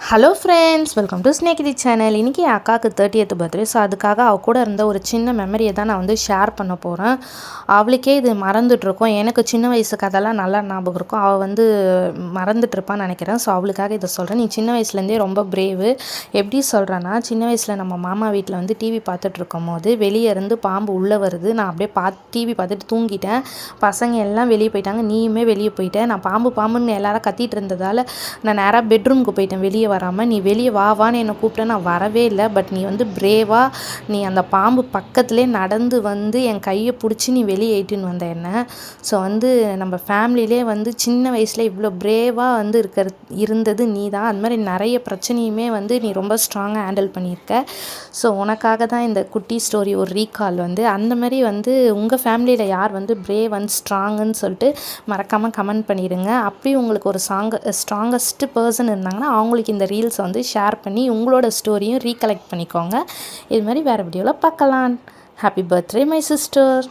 Hello friends, welcome to Snehithi channel. இன்றைக்கி என் அக்காவுக்கு 30th பர்த்டே. ஸோ அதுக்காக அவள் கூட இருந்த ஒரு சின்ன மெமரியை தான் நான் வந்து ஷேர் பண்ண போகிறேன். அவளுக்கே இது மறந்துட்டுருக்கோம். எனக்கு சின்ன வயசு கதைலாம் நல்லா ஞாபகம் இருக்கும். அவள் வந்து மறந்துட்டுருப்பான்னு நினைக்கிறேன். ஸோ அவளுக்காக இதை சொல்கிறேன். நீ சின்ன வயசுலேருந்தே ரொம்ப பிரேவு. எப்படி சொல்கிறேன்னா, சின்ன வயசில் நம்ம மாமா வீட்டில் வந்து டிவி பார்த்துட்ருக்கும் போது வெளியே இருந்து பாம்பு உள்ளே வருது. நான் அப்படியே டிவி பார்த்துட்டு தூங்கிட்டேன். பசங்க எல்லாம் வெளியே போயிட்டாங்க, நீயுமே வெளியே போயிட்டேன். நான் பாம்புன்னு எல்லாரும் கத்திட்டு இருந்ததால் நான் நேராக பெட்ரூமுக்கு போயிட்டேன். வெளியே வராமல் நீ வெளியே வான்னு என்னை கூப்பிட்டேன். நான் வரவே இல்லை. பட் நீ வந்து பிரேவாக நீ அந்த பாம்பு பக்கத்துலேயே நடந்து வந்து என் கையை பிடிச்சி நீ வெளியே ஏற்றின்னு வந்த என்ன. ஸோ வந்து நம்ம ஃபேமிலியிலே வந்து சின்ன வயசில் இவ்வளோ பிரேவாக வந்து இருந்தது நீ தான். அது மாதிரி நிறைய பிரச்சனையுமே வந்து நீ ரொம்ப ஸ்ட்ராங்காக ஹேண்டில் பண்ணியிருக்க. ஸோ உனக்காக தான் இந்த குட்டி ஸ்டோரி, ஒரு ரீகால் வந்து அந்த மாதிரி வந்து உங்கள் ஃபேமிலியில் யார் வந்து பிரேவ் அண்ட் ஸ்ட்ராங்குன்னு சொல்லிட்டு மறக்காமல் கமெண்ட் பண்ணிடுங்க. அப்படி உங்களுக்கு ஒரு ஸ்ட்ராங்கஸ்ட் பர்சன் இருந்தாங்கன்னா அவங்களுக்கு இந்த ரீல்ஸை வந்து ஷேர் பண்ணி உங்களோட ஸ்டோரியும் ரீகலெக்ட் பண்ணிக்கோங்க. இது மாதிரி வேறு வீடியோவில் பார்க்கலாம். Happy birthday my sister.